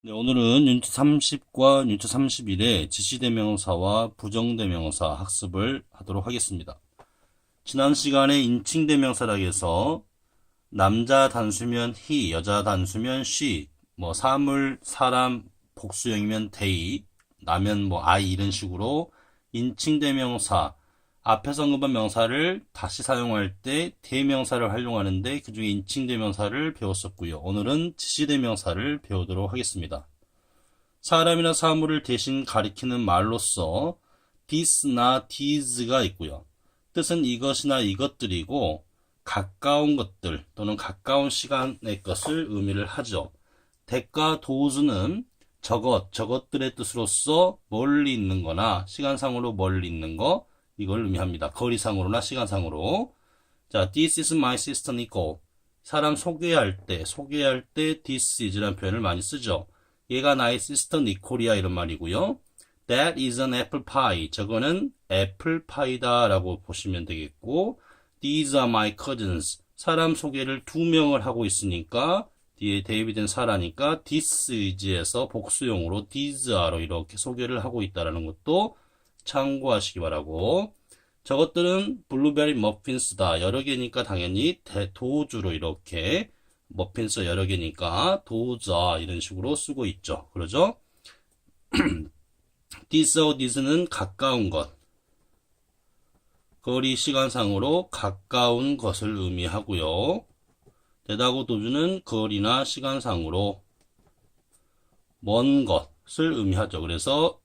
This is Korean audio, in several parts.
네, 오늘은 유니트 30과 유니트 31의 지시대명사와 부정대명사 학습을 하도록 하겠습니다. 지난 시간에 인칭대명사락에서 남자 단수면 he, 여자 단수면 she, 사물, 사람, 복수형이면 they, 나면 I 이런 식으로 인칭대명사, 앞에서 언급한 명사를 다시 사용할 때 대명사를 활용하는데 그중에 인칭대명사를 배웠었고요. 오늘은 지시대명사를 배우도록 하겠습니다. 사람이나 사물을 대신 가리키는 말로서 this나 these가 있고요. 뜻은 이것이나 이것들이고 가까운 것들 또는 가까운 시간의 것을 의미를 하죠. that과 those는 저것들의 뜻으로서 멀리 있는 거나 시간상으로 멀리 있는 거 이걸 의미합니다. 거리상으로나 시간상으로. 자, this is my sister Nicole. 사람 소개할 때 this is라는 표현을 많이 쓰죠. 얘가 나의 sister Nicole이야 이런 말이고요. That is an apple pie. 저거는 애플 파이다 라고 보시면 되겠고, These are my cousins. 사람 소개를 두 명을 하고 있으니까 뒤에 대입이 된 사라니까 this is에서 복수용으로 these are로 이렇게 소개를 하고 있다는 것도 참고하시기 바라고. 저것들은 블루베리 머핀스다. 여러 개니까 당연히 도주로 이렇게 머핀스 여러 개니까 도자 이런 식으로 쓰고 있죠. 그러죠? this or this는 가까운 것. 거리 시간상으로 가까운 것을 의미하고요. 대다고 도주는 거리나 시간상으로 먼 것을 의미하죠. 그래서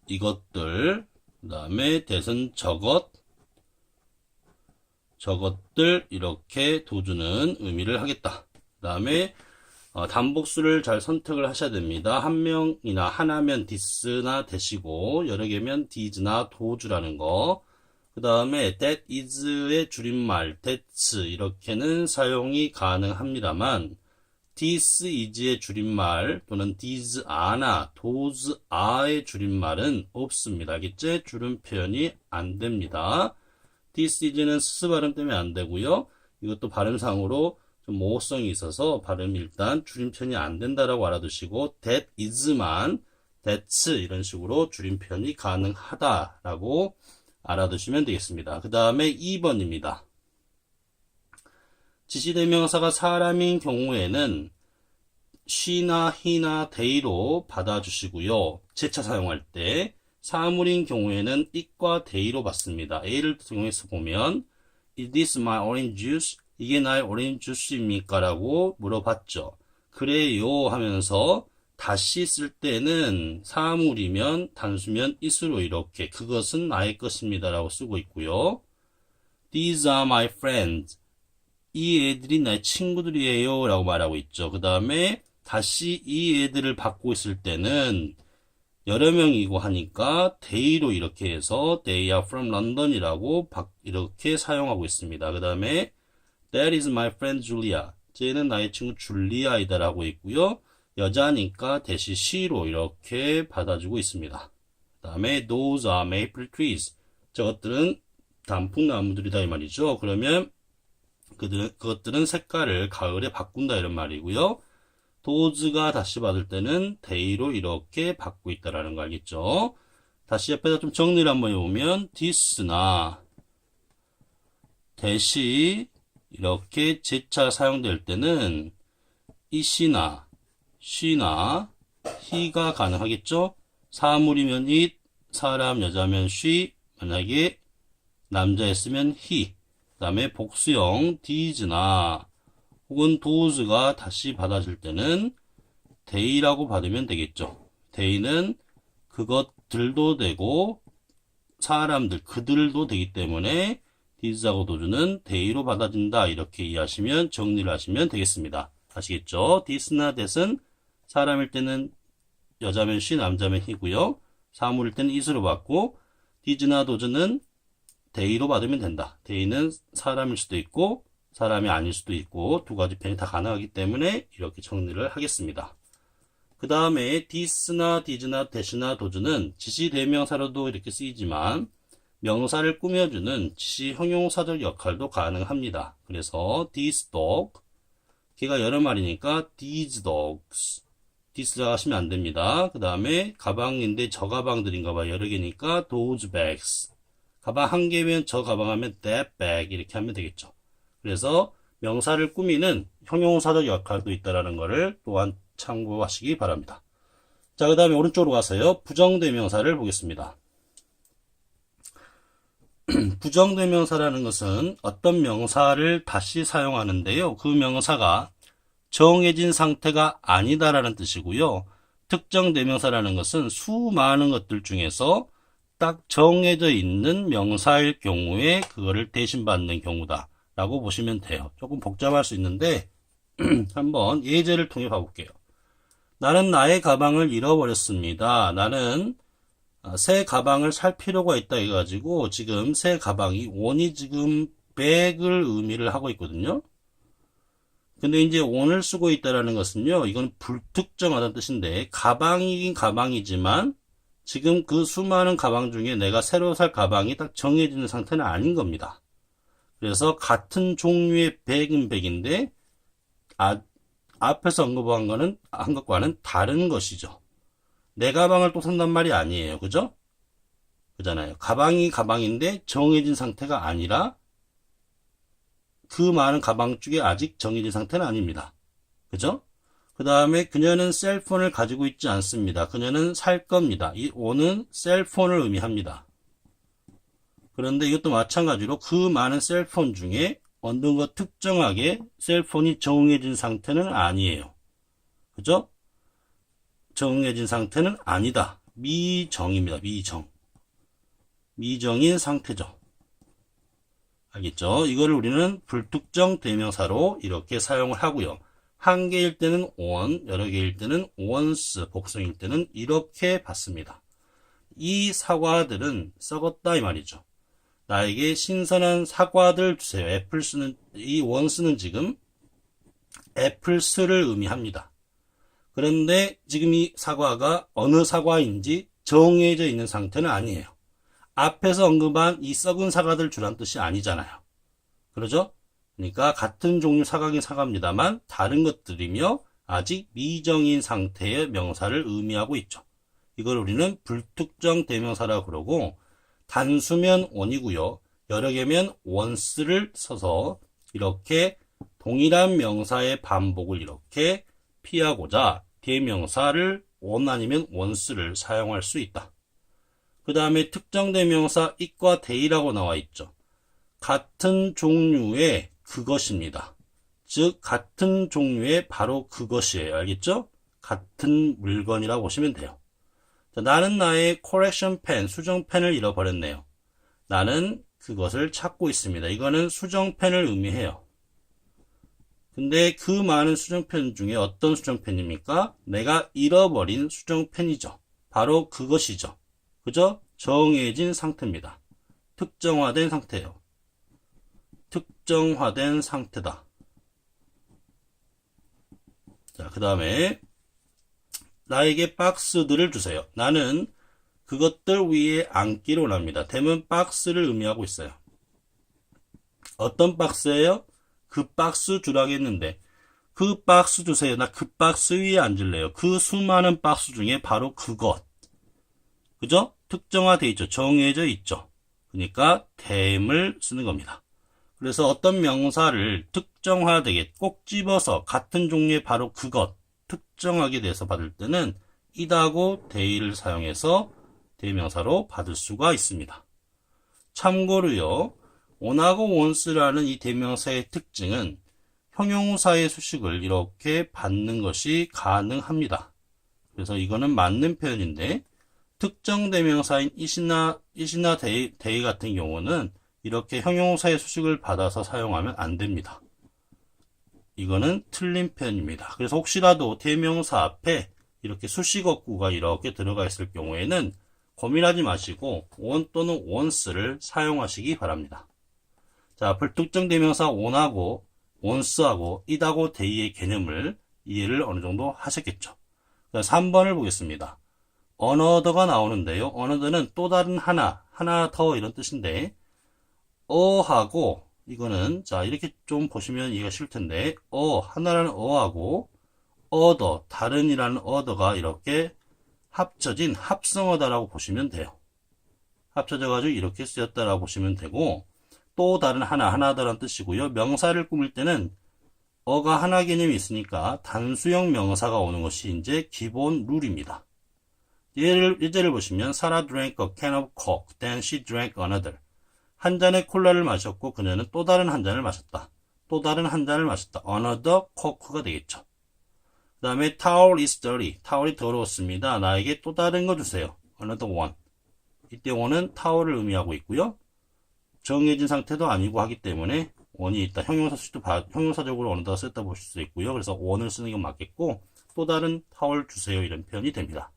이것들, 그 다음에 that은 저것들 이렇게 도주는 의미를 하겠다. 그 다음에 단복수를 잘 선택을 하셔야 됩니다. 한 명이나 하나면 this나 that이고 여러 개면 these나 도주라는 거. 그 다음에 that is의 줄임말 that's 이렇게는 사용이 가능합니다만 this is의 줄임말 또는 these are나 those are의 줄임말은 없습니다. 알겠지? 줄임 표현이 안 됩니다. this is는 스 발음 때문에 안 되고요. 이것도 발음상으로 좀 모호성이 있어서 발음이 일단 줄임 표현이 안 된다라고 알아두시고 that is만 that's 이런 식으로 줄임 표현이 가능하다라고 알아두시면 되겠습니다. 그 다음에 2번입니다. 지시대명사가 사람인 경우에는 she나 he나 they로 받아주시고요. 재차 사용할 때 사물인 경우에는 it과 they로 받습니다. A를 통해서 보면 Is this my orange juice? 이게 나의 오렌지 주스입니까? 라고 물어봤죠. 그래요 하면서 다시 쓸 때는 사물이면 단수면 it으로 이렇게 그것은 나의 것입니다 라고 쓰고 있고요. These are my friends. 이 애들이 나의 친구들이에요 라고 말하고 있죠. 그 다음에 다시 이 애들을 받고 있을 때는 여러 명이고 하니까 they로 이렇게 해서 they are from London 이라고 이렇게 사용하고 있습니다. 그 다음에 That is my friend Julia. 쟤는 나의 친구 줄리아이다 라고 있고요. 여자니까 대시 she로 이렇게 받아주고 있습니다. 그 다음에 those are maple trees. 저것들은 단풍나무들이다 이 말이죠. 그러면 그것들은 색깔을 가을에 바꾼다 이런 말이고요. those가 다시 받을 때는 they로 이렇게 받고 있다라는 거 알겠죠? 다시 옆에다 좀 정리를 한번 해보면 this나 that이 이렇게 재차 사용될 때는 it이나 she나 he가 가능하겠죠? 사물이면 it, 사람 여자면 she, 만약에 남자였으면 he. 그 다음에 복수형 these나 혹은 those가 다시 받아질 때는 they라고 받으면 되겠죠. they는 그것들도 되고 사람들 그들도 되기 때문에 these하고 those는 they로 받아진다 이렇게 이해하시면 정리를 하시면 되겠습니다. 아시겠죠? this나 that은 사람일 때는 여자면 she, 남자면 he고요. 사물일 때는 it으로 받고 these나 those는 they로 받으면 된다. they는 사람일 수도 있고 사람이 아닐 수도 있고 두 가지 표현이 다 가능하기 때문에 이렇게 정리를 하겠습니다. 그 다음에 this나 these나 that이나 those는 지시대명사로도 이렇게 쓰이지만 명사를 꾸며주는 지시 형용사적 역할도 가능합니다. 그래서 this dog, 걔가 여러 마리니까 these dogs, this 하시면 안 됩니다. 그 다음에 가방인데 저 가방들인가 봐. 여러 개니까 those bags. 가방 한 개면 저 가방 하면 that bag 이렇게 하면 되겠죠. 그래서 명사를 꾸미는 형용사적 역할도 있다라는 것을 또한 참고하시기 바랍니다. 자, 그 다음에 오른쪽으로 가서요. 부정대명사를 보겠습니다. 부정대명사라는 것은 어떤 명사를 다시 사용하는데요. 그 명사가 정해진 상태가 아니다라는 뜻이고요. 특정 대명사라는 것은 수많은 것들 중에서 딱 정해져 있는 명사일 경우에 그거를 대신받는 경우다 라고 보시면 돼요. 조금 복잡할 수 있는데 한번 예제를 통해 봐볼게요. 나는 나의 가방을 잃어버렸습니다. 나는 새 가방을 살 필요가 있다 해가지고 지금 새 가방이 on이 지금 백을 의미를 하고 있거든요. 근데 이제 on을 쓰고 있다라는 것은요, 이건 불특정하다는 뜻인데 가방이긴 가방이지만 지금 그 수많은 가방 중에 내가 새로 살 가방이 딱 정해지는 상태는 아닌 겁니다. 그래서 같은 종류의 백은 백인데 앞에서 언급한 것과는 다른 것이죠. 내 가방을 또 산단 말이 아니에요. 그죠? 그잖아요. 가방이 가방인데 정해진 상태가 아니라 그 많은 가방 중에 아직 정해진 상태는 아닙니다. 그죠? 그 다음에 그녀는 셀폰을 가지고 있지 않습니다. 그녀는 살 겁니다. 이 on은 셀폰을 의미합니다. 그런데 이것도 마찬가지로 그 많은 셀폰 중에 어느 것 특정하게 셀폰이 정해진 상태는 아니에요. 그죠? 정해진 상태는 아니다. 미정입니다. 미정. 미정인 상태죠. 알겠죠? 이거를 우리는 불특정 대명사로 이렇게 사용을 하고요. 한 개일 때는 on, 여러 개일 때는 once, 복수일 때는 이렇게 받습니다. 이 사과들은 썩었다 이 말이죠. 나에게 신선한 사과들 주세요. 애플스는, 이 once는 지금 애플스를 의미합니다. 그런데 지금 이 사과가 어느 사과인지 정해져 있는 상태는 아니에요. 앞에서 언급한 이 썩은 사과들 주란 뜻이 아니잖아요. 그러죠? 그러니까 같은 종류 사과긴 사과입니다만 다른 것들이며 아직 미정인 상태의 명사를 의미하고 있죠. 이걸 우리는 불특정 대명사라고 그러고 단수면 on이고요. 여러 개면 once를 써서 이렇게 동일한 명사의 반복을 이렇게 피하고자 대명사를 on 아니면 once를 사용할 수 있다. 그 다음에 특정 대명사 it과 they라고 나와 있죠. 같은 종류의 그것입니다. 즉 같은 종류의 바로 그것이에요. 알겠죠? 같은 물건이라고 보시면 돼요. 자, 나는 나의 코렉션 펜, 수정펜을 잃어버렸네요. 나는 그것을 찾고 있습니다. 이거는 수정펜을 의미해요. 근데 그 많은 수정펜 중에 어떤 수정펜입니까? 내가 잃어버린 수정펜이죠. 바로 그것이죠. 그죠? 정해진 상태입니다. 특정화된 상태예요. 특정화된 상태다. 자, 그 다음에 나에게 박스들을 주세요. 나는 그것들 위에 앉기를 원합니다. 대문 박스를 의미하고 있어요. 어떤 박스예요? 그 박스 주라고 했는데 그 박스 주세요. 나 그 박스 위에 앉을래요. 그 수많은 박스 중에 바로 그것. 그죠? 특정화되어 있죠. 정해져 있죠. 그러니까 them을 쓰는 겁니다. 그래서 어떤 명사를 특정화되게 꼭 집어서 같은 종류의 바로 그것 특정하게 돼서 받을 때는 it하고 they를 사용해서 대명사로 받을 수가 있습니다. 참고로요. on하고 once라는 이 대명사의 특징은 형용사의 수식을 이렇게 받는 것이 가능합니다. 그래서 이거는 맞는 표현인데 특정 대명사인 it이나 they 같은 경우는 이렇게 형용사의 수식을 받아서 사용하면 안 됩니다. 이거는 틀린 표현입니다. 그래서 혹시라도 대명사 앞에 이렇게 수식어구가 이렇게 들어가 있을 경우에는 고민하지 마시고 on 또는 once를 사용하시기 바랍니다. 자, 불특정 대명사 on하고 once하고 it하고 they의 개념을 이해를 어느 정도 하셨겠죠. 3번을 보겠습니다. another가 나오는데요. another는 또 다른 하나 더 이런 뜻인데 어하고 이거는 자 이렇게 좀 보시면 이해가 쉬울 텐데 하나라는 어하고 other, 다른이라는 other가 이렇게 합쳐진 합성어다라고 보시면 돼요. 합쳐져가지고 이렇게 쓰였다라고 보시면 되고, 또 다른 하나, 하나다라는 뜻이고요. 명사를 꾸밀 때는 어가 하나 개념이 있으니까 단수형 명사가 오는 것이 이제 기본 룰입니다. 예제를 보시면 Sarah drank a can of coke, then she drank another. 한 잔의 콜라를 마셨고 그녀는 또 다른 한 잔을 마셨다. 또 다른 한 잔을 마셨다. Another coke가 되겠죠. 그 다음에 towel is dirty. 타월이 더러웠습니다. 나에게 또 다른 거 주세요. Another one. 이때 one은 타월을 의미하고 있고요. 정해진 상태도 아니고 하기 때문에 원이 있다. 형용사적으로 어느덧 썼다 보실 수 있고요. 그래서 원을 쓰는 게 맞겠고, 또 다른 타월 주세요. 이런 표현이 됩니다.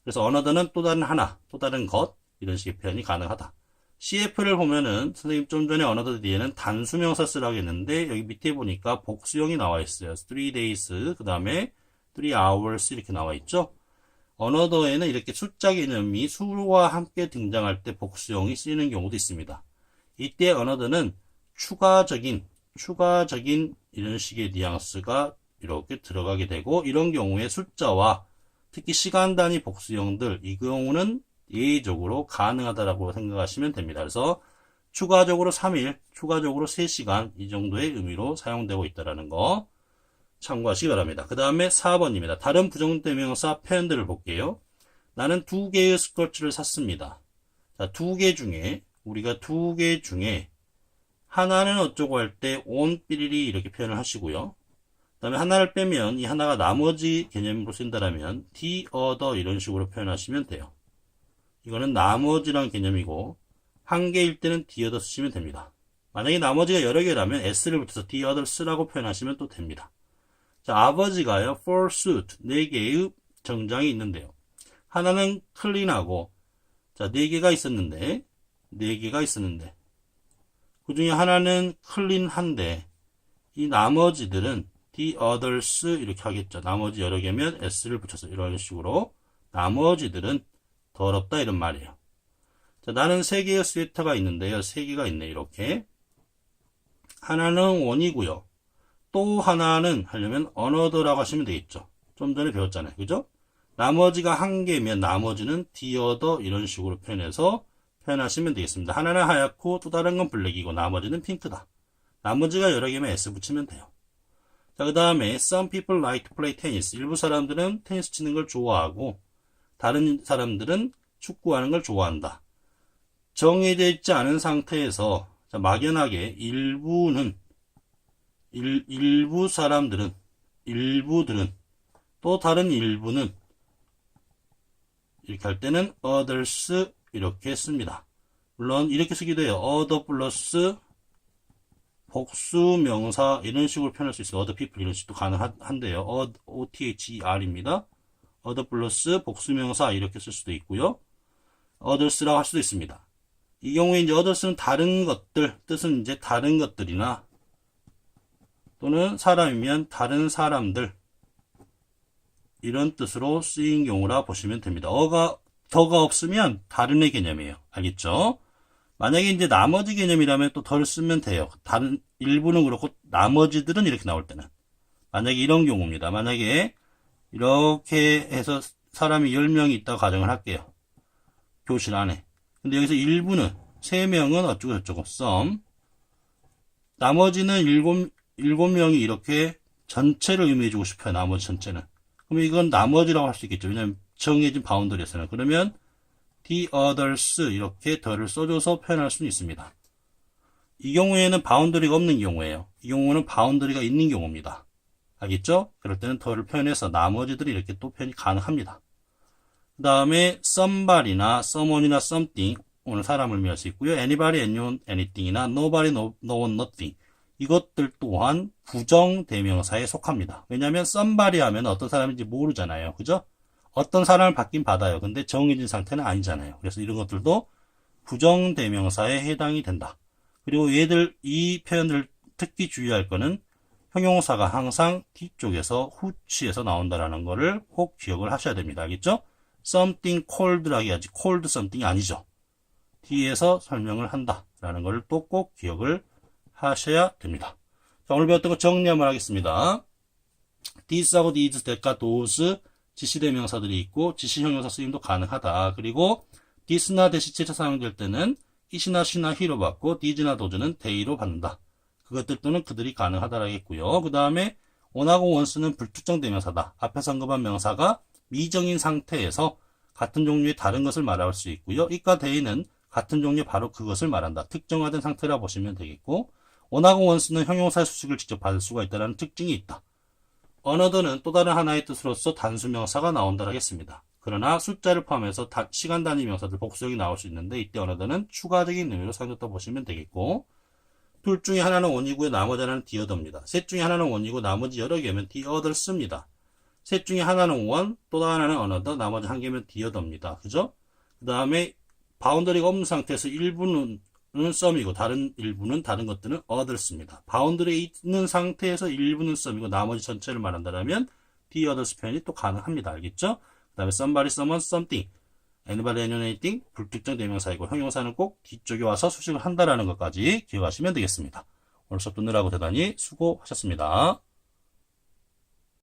그래서 another는 또 다른 하나, 또 다른 것, 이런 식의 표현이 가능하다. CF를 보면은, 선생님 좀 전에 another 뒤에는 단수명사 쓰라고 했는데, 여기 밑에 보니까 복수형이 나와 있어요. 3 days, 그 다음에 3 hours 이렇게 나와 있죠. another에는 이렇게 숫자 개념이 수와 함께 등장할 때 복수형이 쓰이는 경우도 있습니다. 이때 another는 추가적인 이런 식의 뉘앙스가 이렇게 들어가게 되고, 이런 경우에 숫자와 특히 시간 단위 복수형들, 이 경우는 예외적으로 가능하다라고 생각하시면 됩니다. 그래서 추가적으로 3일, 추가적으로 3시간 이 정도의 의미로 사용되고 있다는 거 참고하시기 바랍니다. 그 다음에 4번입니다. 다른 부정대명사 표현들을 볼게요. 나는 2개의 스커츠를 샀습니다. 자, 우리가 2개 중에 하나는 어쩌고 할 때 on 삐리리 이렇게 표현을 하시고요. 그 다음에 하나를 빼면 이 하나가 나머지 개념으로 쓴다라면 the other 이런 식으로 표현하시면 돼요. 이거는 나머지란 개념이고, 한 개일 때는 the other 쓰시면 됩니다. 만약에 나머지가 여러 개라면 s를 붙여서 the others라고 표현하시면 또 됩니다. 자, 아버지가요, for suit, 4개의 정장이 있는데요. 하나는 클린하고, 자, 4개가 있었는데, 그 중에 하나는 클린한데, 이 나머지들은 the others 이렇게 하겠죠. 나머지 여러 개면 s를 붙여서 이런 식으로 나머지들은 더럽다 이런 말이에요. 자, 나는 3개의 스웨터가 있는데요. 3개가 있네 이렇게. 하나는 원이고요. 또 하나는 하려면 another라고 하시면 되겠죠. 좀 전에 배웠잖아요. 그죠? 나머지가 1개면 나머지는 the other 이런 식으로 표현하시면 되겠습니다. 하나는 하얗고 또 다른 건 블랙이고 나머지는 핑크다. 나머지가 여러 개면 S 붙이면 돼요. 자, 그 다음에 some people like to play tennis. 일부 사람들은 테니스 치는 걸 좋아하고 다른 사람들은 축구하는 걸 좋아한다. 정해져 있지 않은 상태에서 자, 막연하게 일부들은 또 다른 일부는 이렇게 할 때는 others 이렇게 씁니다. 물론 이렇게 쓰기도 해요. other 플러스 복수 명사 이런 식으로 표현할 수 있어요. other people 이런 식도 가능한데요. other입니다. other 플러스 복수 명사 이렇게 쓸 수도 있고요. others라고 할 수도 있습니다. 이 경우에 이제 others는 다른 것들, 뜻은 이제 다른 것들이나 또는 사람이면 다른 사람들 이런 뜻으로 쓰인 경우라 보시면 됩니다. 더가 없으면 다른의 개념이에요. 알겠죠? 만약에 이제 나머지 개념이라면 또 덜 쓰면 돼요. 다른 일부는 그렇고 나머지들은 이렇게 나올 때는. 만약에 이런 경우입니다. 만약에 이렇게 해서 사람이 10명이 있다고 가정을 할게요. 교실 안에. 근데 여기서 일부는 3명은 어쩌고 저쩌고 some. 나머지는 7명이 이렇게 전체를 의미해주고 싶어요. 나머지 전체는. 그럼 이건 나머지라고 할 수 있겠죠. 왜냐면 정해진 바운더리에서는. 그러면 the others 이렇게 더를 써줘서 표현할 수는 있습니다. 이 경우에는 바운더리가 없는 경우예요. 이 경우는 바운더리가 있는 경우입니다. 알겠죠? 그럴 때는 더를 표현해서 나머지들이 이렇게 또 표현이 가능합니다. 그 다음에 somebody나 someone이나 something 오늘 사람을 의미할 수 있고요. anybody, anyone, anything이나 nobody, no one, nothing 이것들 또한 부정대명사에 속합니다. 왜냐하면 somebody 하면 어떤 사람인지 모르잖아요. 그죠? 어떤 사람을 받긴 받아요. 근데 정해진 상태는 아니잖아요. 그래서 이런 것들도 부정대명사에 해당이 된다. 그리고 이 표현들 특히 주의할 거는 형용사가 항상 뒤쪽에서 후치에서 나온다라는 거를 꼭 기억을 하셔야 됩니다. 알겠죠? something cold라고 해야지 cold something이 아니죠. 뒤에서 설명을 한다라는 걸 또 꼭 기억을 하셔야 됩니다. 자, 오늘 배웠던 거 정리 한번 하겠습니다. this하고 these, that과 those 지시대명사들이 있고 지시형용사 쓰임도 가능하다. 그리고 this나 that이 채차 사용될 때는 it이나 she나 he로 받고 these나 those는 they로 받는다. 그것들 또는 그들이 가능하다라겠고요. 그 다음에 on하고 once는 불특정 대명사다. 앞에서 언급한 명사가 미정인 상태에서 같은 종류의 다른 것을 말할 수 있고요. it과 they는 같은 종류의 바로 그것을 말한다. 특정화된 상태라 보시면 되겠고, on하고 once는 형용사의 수식을 직접 받을 수가 있다는 특징이 있다. another는 또 다른 하나의 뜻으로서 단수명사가 나온다 하겠습니다. 그러나 숫자를 포함해서 시간 단위 명사들 복수형이 나올 수 있는데 이때 another는 추가적인 의미로 사용됐다 보시면 되겠고, 둘 중에 하나는 on이고요. 나머지 하나는 the other입니다. 셋 중에 하나는 on이고 나머지 여러 개면 the others입니다. 셋 중에 하나는 one, 또 하나는 another, 나머지 한 개면 the other입니다. 그죠? 그 다음에 바운더리가 없는 상태에서 일부는 썸이고 다른 일부는 다른 것들은 others입니다. 바운더리에 있는 상태에서 일부는 썸이고 나머지 전체를 말한다면 the others 표현이 또 가능합니다. 알겠죠? 그 다음에 somebody, someone, something, anybody, anyone, anything 불특정 대명사이고 형용사는 꼭 뒤쪽에 와서 수식을 한다라는 것까지 기억하시면 되겠습니다. 오늘 수업 듣느라고 대단히 수고하셨습니다.